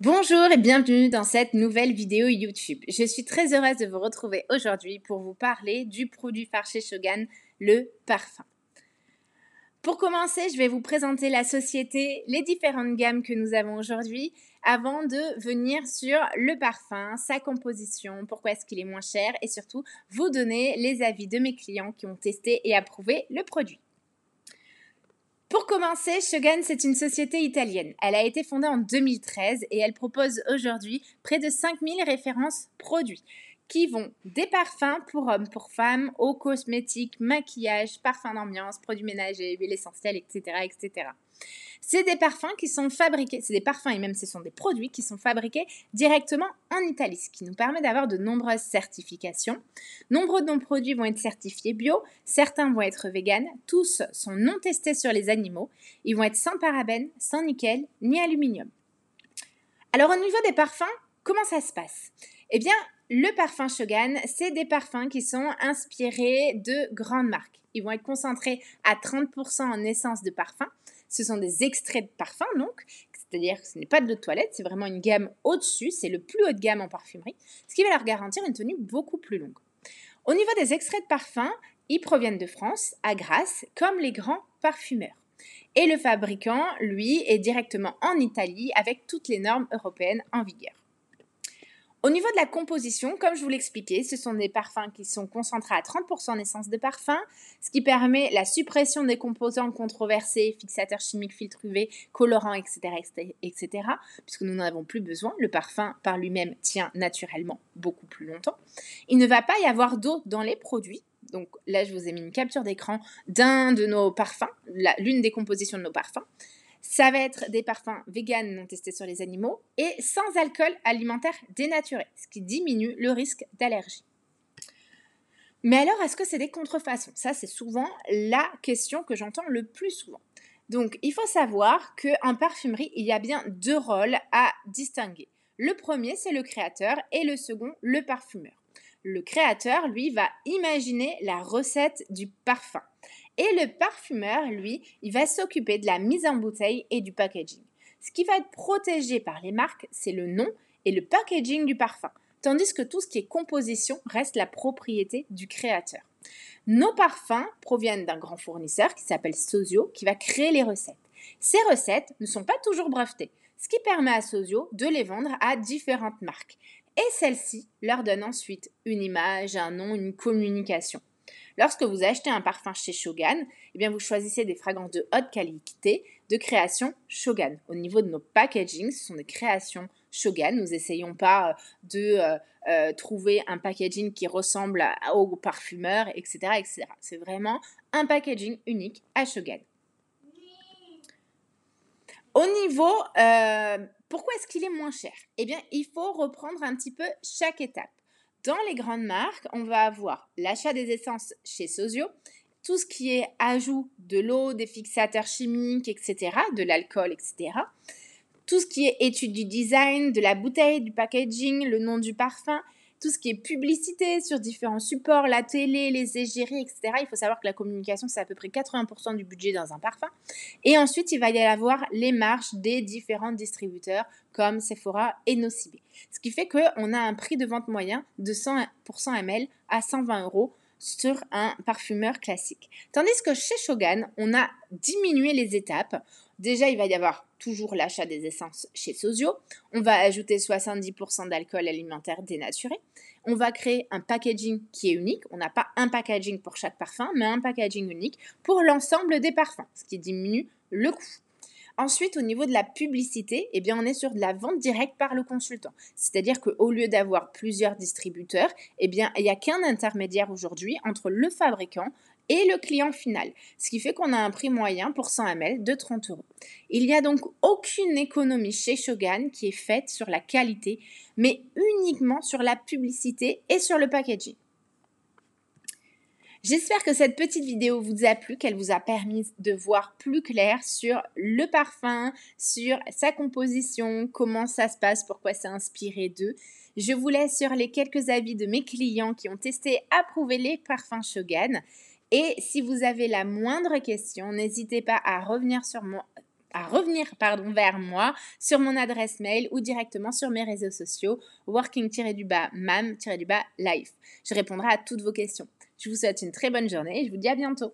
Bonjour et bienvenue dans cette nouvelle vidéo YouTube. Je suis très heureuse de vous retrouver aujourd'hui pour vous parler du produit phare chez Shogan, le parfum. Pour commencer, je vais vous présenter la société, les différentes gammes que nous avons aujourd'hui, avant de venir sur le parfum, sa composition, pourquoi est-ce qu'il est moins cher et surtout vous donner les avis de mes clients qui ont testé et approuvé le produit. Pour commencer, Shogan, c'est une société italienne. Elle a été fondée en 2013 et elle propose aujourd'hui près de 5000 références produits qui vont des parfums pour hommes, pour femmes, aux cosmétiques, maquillage, parfums d'ambiance, produits ménagers, huiles essentielles, etc., etc. C'est des parfums qui sont fabriqués, c'est des parfums et même ce sont des produits qui sont fabriqués directement en Italie, ce qui nous permet d'avoir de nombreuses certifications. Nombreux de nos produits vont être certifiés bio, certains vont être véganes, tous sont non testés sur les animaux, ils vont être sans parabènes, sans nickel, ni aluminium. Alors au niveau des parfums, comment ça se passe? Eh bien, le parfum Shogan, c'est des parfums qui sont inspirés de grandes marques. Ils vont être concentrés à 30% en essence de parfum. Ce sont des extraits de parfum, donc, c'est-à-dire que ce n'est pas de l'eau de toilette, c'est vraiment une gamme au-dessus, c'est le plus haut de gamme en parfumerie, ce qui va leur garantir une tenue beaucoup plus longue. Au niveau des extraits de parfum, ils proviennent de France, à Grasse, comme les grands parfumeurs. Et le fabricant, lui, est directement en Italie avec toutes les normes européennes en vigueur. Au niveau de la composition, comme je vous l'expliquais, ce sont des parfums qui sont concentrés à 30% en essence de parfum, ce qui permet la suppression des composants controversés, fixateurs chimiques, filtres UV, colorants, etc., etc., puisque nous n'en avons plus besoin. Le parfum par lui-même tient naturellement beaucoup plus longtemps. Il ne va pas y avoir d'eau dans les produits. Donc là, je vous ai mis une capture d'écran d'un de nos parfums, l'une des compositions de nos parfums. Ça va être des parfums véganes non testés sur les animaux et sans alcool alimentaire dénaturé, ce qui diminue le risque d'allergie. Mais alors, est-ce que c'est des contrefaçons? Ça, c'est souvent la question que j'entends le plus souvent. Donc, il faut savoir qu'en parfumerie, il y a bien deux rôles à distinguer. Le premier, c'est le créateur et le second, le parfumeur. Le créateur, lui, va imaginer la recette du parfum. Et le parfumeur, lui, il va s'occuper de la mise en bouteille et du packaging. Ce qui va être protégé par les marques, c'est le nom et le packaging du parfum, tandis que tout ce qui est composition reste la propriété du créateur. Nos parfums proviennent d'un grand fournisseur qui s'appelle Sozio, qui va créer les recettes. Ces recettes ne sont pas toujours brevetées, ce qui permet à Sozio de les vendre à différentes marques. Et celles-ci leur donnent ensuite une image, un nom, une communication. Lorsque vous achetez un parfum chez Shogan, eh bien vous choisissez des fragrances de haute qualité de création Shogan. Au niveau de nos packaging, ce sont des créations Shogan. Nous n'essayons pas de trouver un packaging qui ressemble au parfumeur, etc., etc. C'est vraiment un packaging unique à Shogan. Au niveau, pourquoi est-ce qu'il est moins cher? Eh bien, il faut reprendre un petit peu chaque étape. Dans les grandes marques, on va avoir l'achat des essences chez Sozio, tout ce qui est ajout de l'eau, des fixateurs chimiques, etc., de l'alcool, etc. Tout ce qui est étude du design, de la bouteille, du packaging, le nom du parfum, tout ce qui est publicité sur différents supports, la télé, les égéries, etc. Il faut savoir que la communication, c'est à peu près 80% du budget dans un parfum. Et ensuite, il va y avoir les marges des différents distributeurs comme Sephora et Nocibé. Ce qui fait qu'on a un prix de vente moyen de 100 pour 100 ml à 120 € sur un parfumeur classique. Tandis que chez Shogan, on a diminué les étapes. Déjà, il va y avoir toujours l'achat des essences chez Sozio. On va ajouter 70% d'alcool alimentaire dénaturé. On va créer un packaging qui est unique. On n'a pas un packaging pour chaque parfum, mais un packaging unique pour l'ensemble des parfums, ce qui diminue le coût. Ensuite, au niveau de la publicité, eh bien, on est sur de la vente directe par le consultant. C'est-à-dire qu'au lieu d'avoir plusieurs distributeurs, eh bien, il n'y a qu'un intermédiaire aujourd'hui entre le fabricant et le client final. Ce qui fait qu'on a un prix moyen pour 100 ml de 30 €. Il n'y a donc aucune économie chez Shogan qui est faite sur la qualité, mais uniquement sur la publicité et sur le packaging. J'espère que cette petite vidéo vous a plu, qu'elle vous a permis de voir plus clair sur le parfum, sur sa composition, comment ça se passe, pourquoi c'est inspiré d'eux. Je vous laisse sur les quelques avis de mes clients qui ont testé et approuvé les parfums Shogan. Et si vous avez la moindre question, n'hésitez pas à revenir vers moi sur mon adresse mail ou directement sur mes réseaux sociaux working-mam-life. Je répondrai à toutes vos questions. Je vous souhaite une très bonne journée et je vous dis à bientôt.